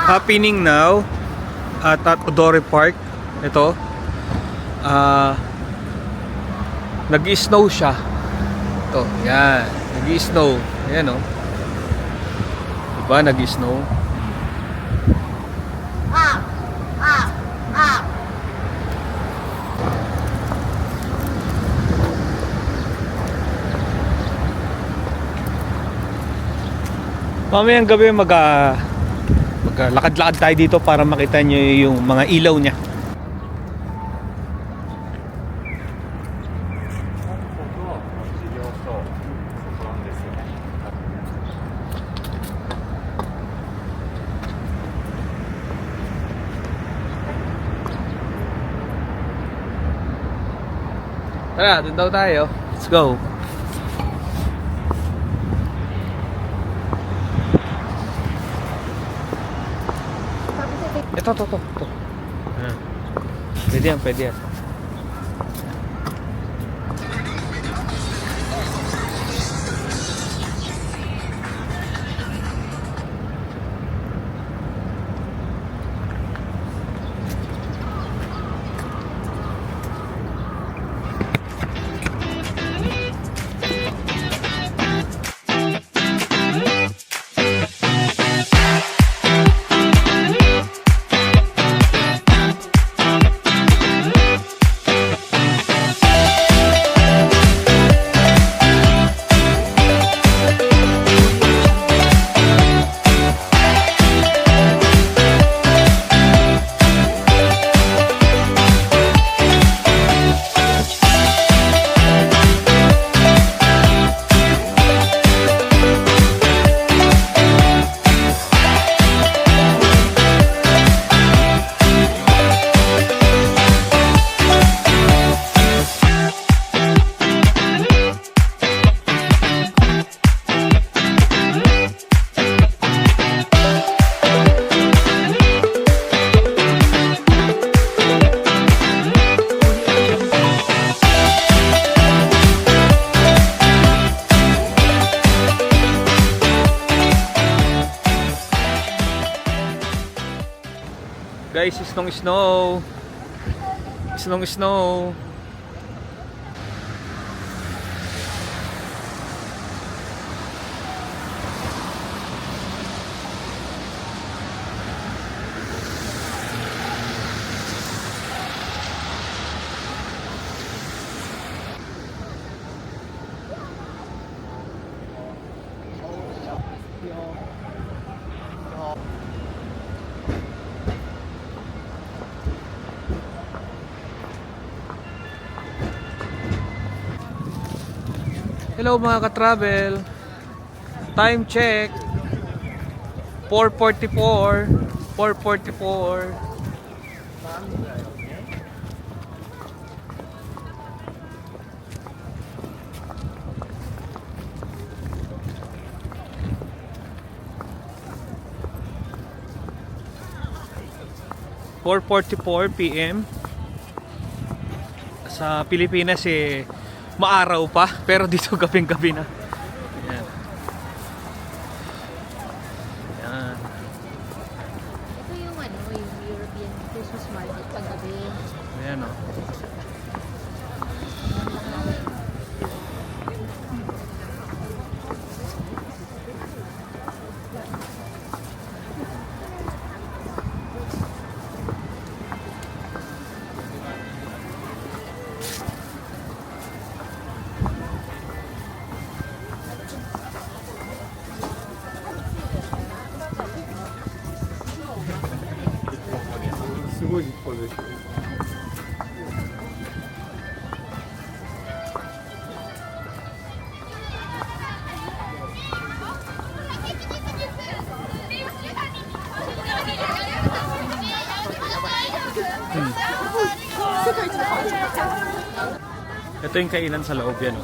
happening now at Odore Park. Ito. Nag-snow siya. Ito, yan. Nag-snow. Ayan o. Diba, nag-snow? Mamayang gabi maglalakad-lakad tayo dito para makita nyo yung mga ilaw niya. Tara, dun daw tayo. Let's go. Ito. Pwede yan, pwede yan. Guys, snow. Snow. 'Hello mga ka-travel. Time check. 4:44. 4:44. PM sa Pilipinas maaraw pa, pero dito gabing-gabi na. Ayan. Ayan. Ito yung yung European Christmas market paggabi. Ayan o. Ito yung kainan sa loob yan.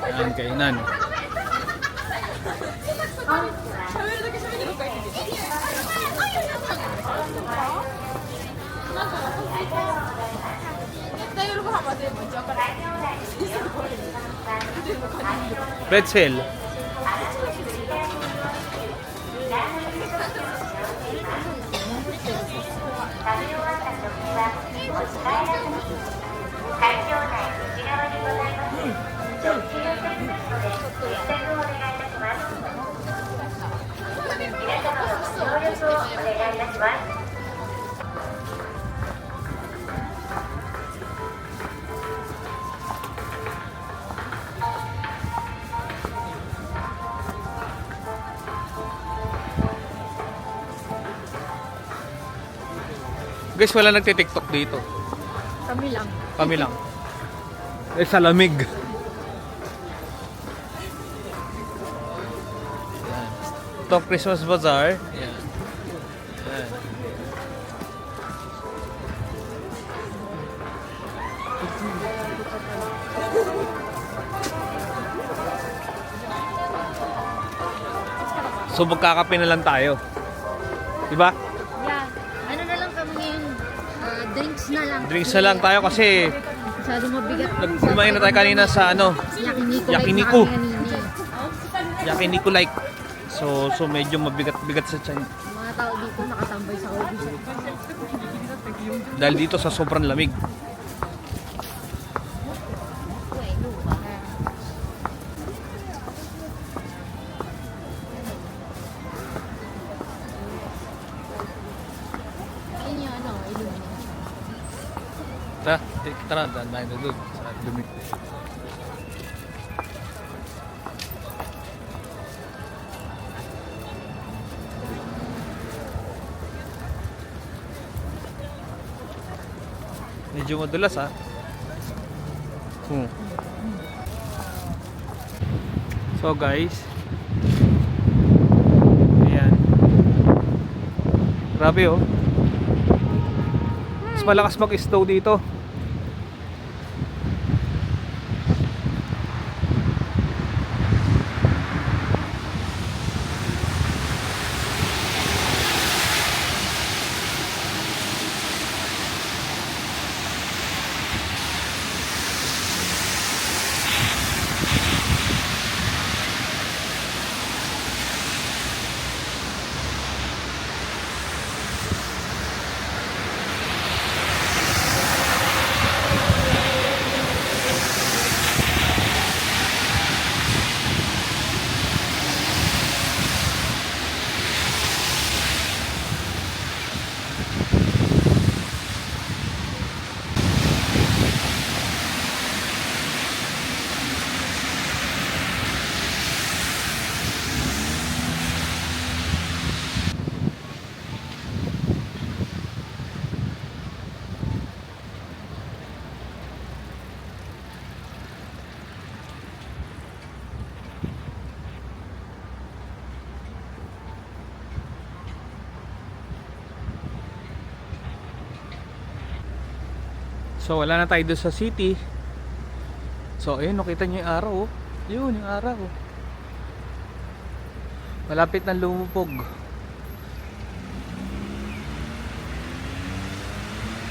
Ayan, kainan. Pretzel. Guys, wala nagtitiktok dito. Kami lang. Kami lang. Eh, sa lamig. Yan. Ito, Christmas Bazaar. Yan. Yan. So, magkakape na lang tayo. Diba? Yeah. Ano na lang kami ngayon? Drinks na lang. Drinks na lang tayo kasi Masyado mabigat. kumain na tayo kanina sa ano, Yakiniku. Yakiniku. Like na kami kanina. Yakiniku like. So medyo mabigat-bigat sa tiyan. Mga tao dito nakatambay sa office. Dahil dito sa sobrang lamig. Ayun yung ano, ilumina. Tara, daan tayo na doon sa dumi. Medyo madulas ha. So guys, ayan. Grabe oh. Mas malakas mag-snow dito. So wala na tayo doon sa city. So ayun, nakita niyo yung araw oh. Yun, yung araw oh. Malapit na lumubog.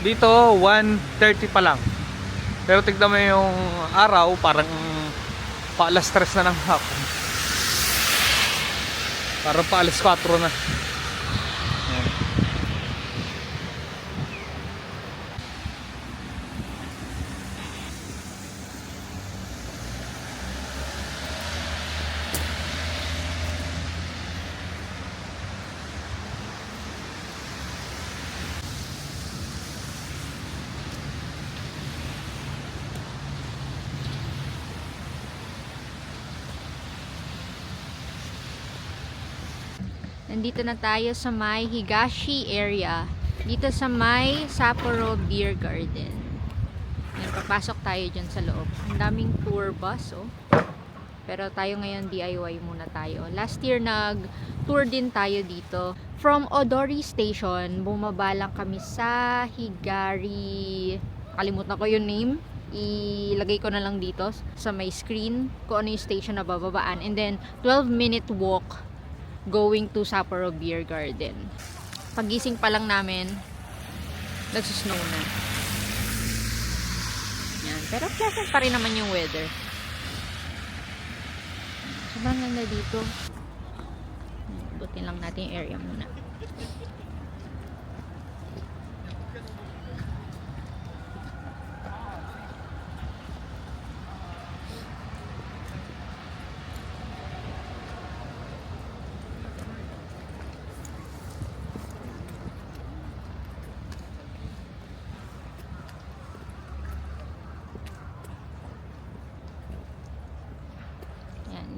Dito 1:30 pa lang. Pero tignan mo yung araw, parang pa alas 3 na ng hapon. Parang pa alas 4 na. Ayan. Nandito na tayo sa may Higashi area. Dito sa may Sapporo Beer Garden. Yan, papasok tayo dyan sa loob. Ang daming tour bus, oh. Pero tayo ngayon DIY muna tayo. Last year nag-tour din tayo dito. From Odori Station, bumaba lang kami sa Higari. Kalimutan ko yung name. Ilagay ko na lang dito sa may screen kung ano yung station na bababaan. And then, 12-minute walk going to Sapporo Beer Garden. Pagising pa lang namin, nagsusnow na. Yan. Pero pleasant pa rin naman yung weather. Sobrang ganda dito. Butin lang natin yung area muna.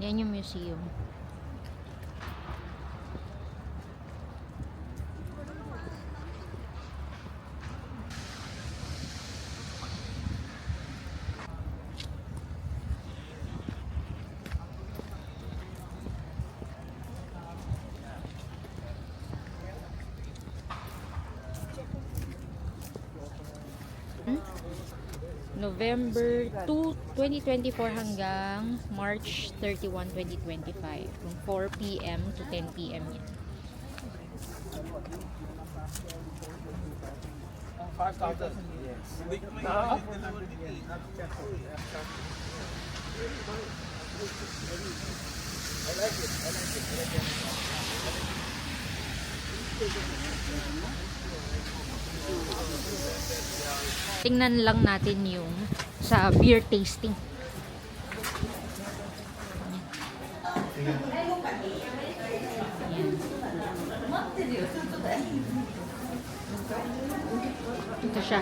Yan yung museum. November 2, 2024 hanggang March 31, 2025. From 4 p.m. to 10 p.m. yan. 5,000. Yes. Tingnan lang natin yung sa beer tasting. Ito siya.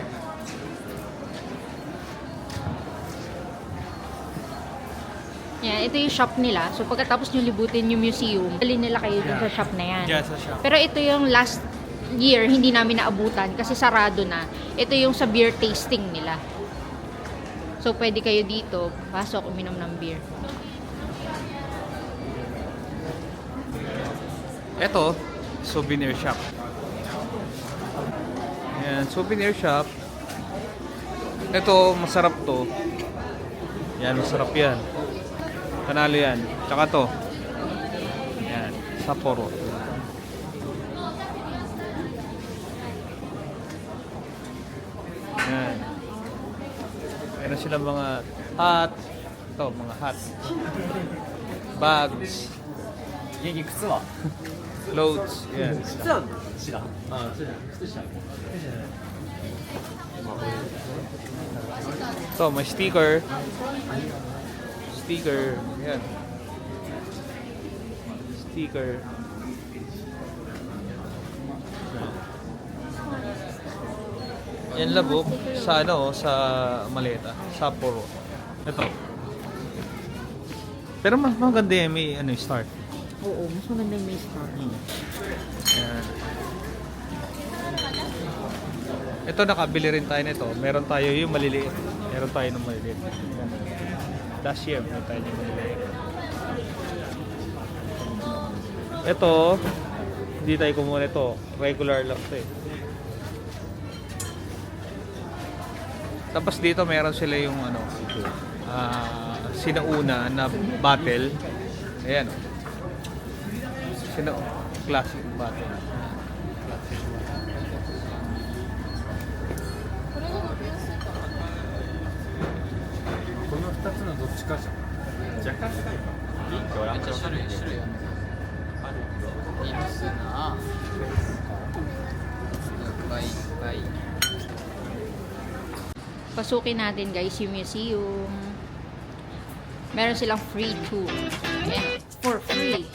Yan, ito yung shop nila. So, pagkatapos nyo libutin yung museum, dali nila kayo dun sa shop na yan. Diyan sa shop. Pero ito yung last year, hindi namin naabutan kasi sarado na. Ito yung sa beer tasting nila. So, pwede kayo dito, pasok, uminom ng beer. Ito, souvenir shop. Yan, souvenir shop. Ito, masarap to. Yan, masarap yan. Panalo yan. Tsaka to. Yan, Sapporo. Yan. Meron silang mga hat. Ito, mga hat. Bags. 元気靴は Clothes. Yan. 靴は知らん。あ、そうじゃない。靴下。 Ito, may sticker. Sticker. Yan. Sticker. Yan labok sa ano, sa maleta. Sapporo. Ito. Pero mas maganda yan, may ano, start. Oo, mas maganda yung may star. Yan. Ito, nakabili rin tayo nito. Meron tayo yung maliliit. Meron tayo ng maliliit. Yan. Last year, meron tayo yung maliliit. Ito, hindi tayo kumuha nito. Regular lang ito eh. Tapos dito meron sila yung ano, sinauna na battle. Ayan. Classic battle. この2つのどっちかじゃん。若干高いか。いいか。めっちゃ種類ある。いますな。いっぱいいっぱい。 Pasukin natin guys yung museum. Meron silang free tour. And for free.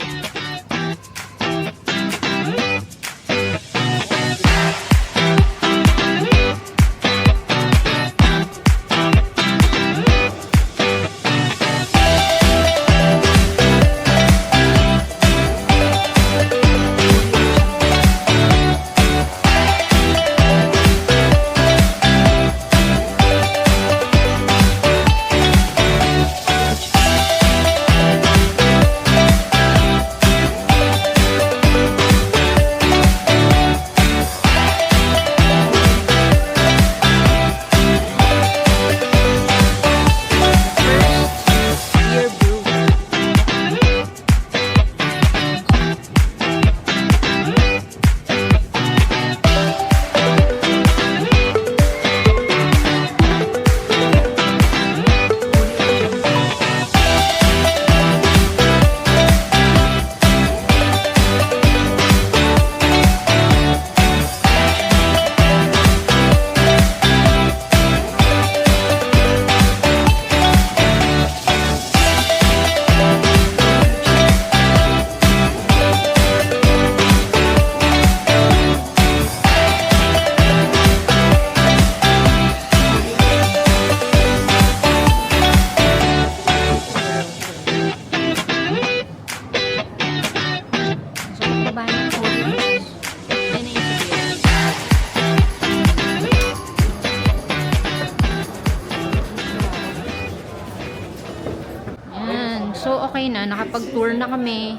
Ayan, nakapag-tour na kami.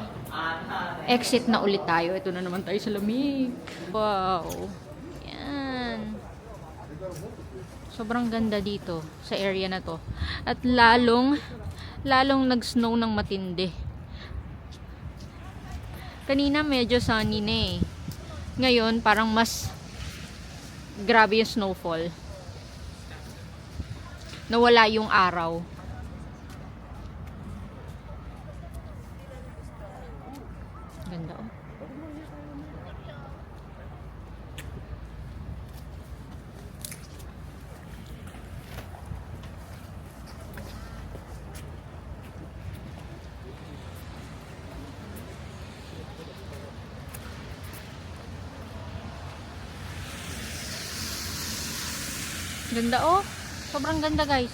Exit na ulit tayo. Ito na naman tayo sa lamig. Wow. Yan. Sobrang ganda dito sa area na to. At lalong nag-snow ng matindi. Kanina medyo sunny na eh. Ngayon parang mas grabe yung snowfall. Nawala yung araw. Ganda oh. Ganda oh. Sobrang ganda guys.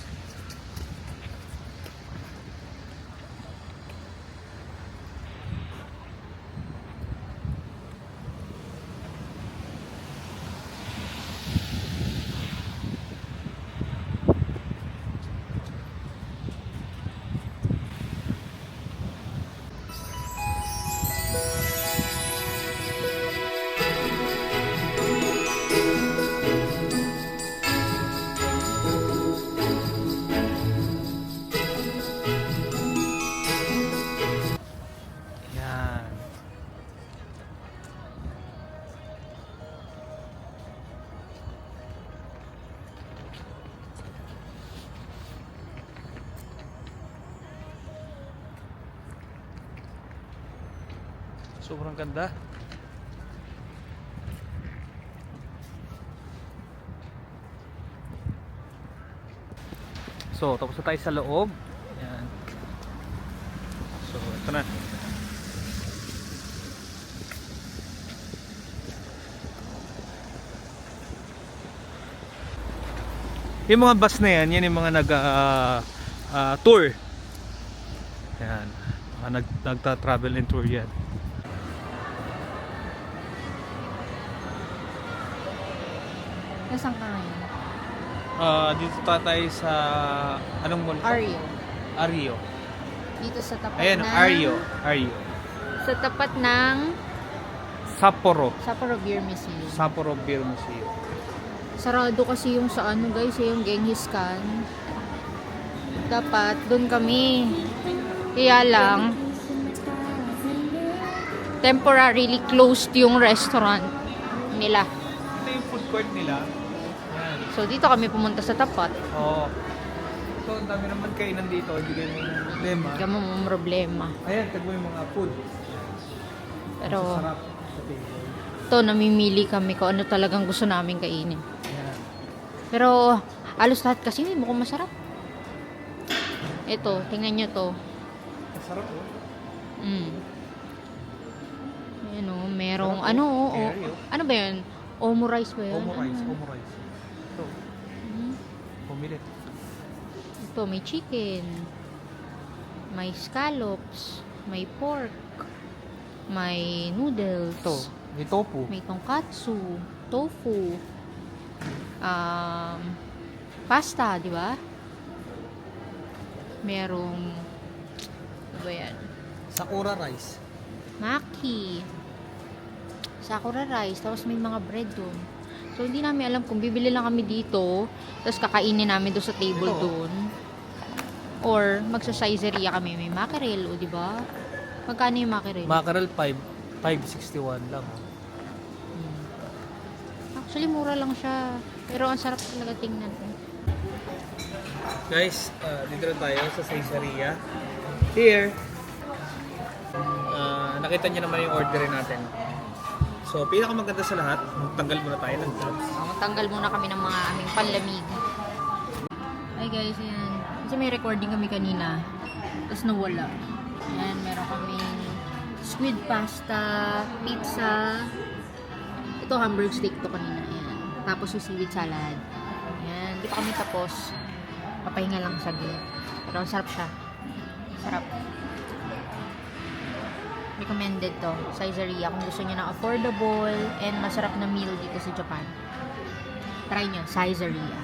Yan. Sobrang ganda. So, tapos na tayo sa loob. Yan. So, ito na. Yung mga bus na yan, yan yung mga tour. Yan. Mga nagta-travel and tour yan. Nasaan ka ngayon? Dito tayo sa anong mall? Ario. Ario. Dito sa tapat Ayan, ng... Ario. Ario. Sa tapat ng Sapporo. Sapporo Beer Museum. Sapporo Beer Museum. Sarado kasi yung sa ano guys, yung Genghis Khan. Dapat doon kami. Kaya lang temporarily closed yung restaurant nila. Ito yung food court nila. Yan. So dito kami pumunta sa tapat. Oo. So, ang dami naman kainan dito. Hindi kayo may problema. Hindi ka mo problema. Ayan, tagmo yung mga food. Pero Sarap sa table. ito, namimili kami kung ano talagang gusto namin kainin. Ayan. Pero halos lahat kasi hindi mukhang masarap. Ito, tingnan nyo to. Masarap oh. Ayan o, merong Sarap, ano, oh. o, Airy, oh. ano ba yun? Omo rice ba yun? Omo rice, Ano? omo rice. Ito, Mm. pumili. Ito, may chicken, may scallops, may pork, may noodles, Ito, may tofu. may tonkatsu, tofu, pasta, di ba? Merong, ano ba yan? Sakura rice. Maki, sakura rice, tapos may mga bread doon. So, hindi namin alam kung bibili lang kami dito, tapos kakainin namin doon sa table Ito. doon. Or, magsa-sizeria kami. May mackerel, o diba? Magkano yung mackerel? Mackerel 561 lang. Actually, mura lang siya. Pero ang sarap talaga tingnan. Guys, dito na tayo sa Caesarea. Here. Nakita niyo naman yung order natin. So, pinakamaganda sa lahat, magtanggal muna tayo ng gloves. Magtanggal muna kami ng mga aming panlamig. Ay guys, yan. Kasi may recording kami kanina. Tapos nawala. Yan, meron kaming squid pasta, pizza. Ito, hamburg steak to kanina. Yan. Tapos yung seaweed salad. Yan. Di pa kami tapos. Papahinga lang saglit. Pero sarap siya. Sarap. Recommended to. Caesarea. Kung gusto niyo ng affordable and masarap na meal dito sa Japan. Try nyo. Caesarea.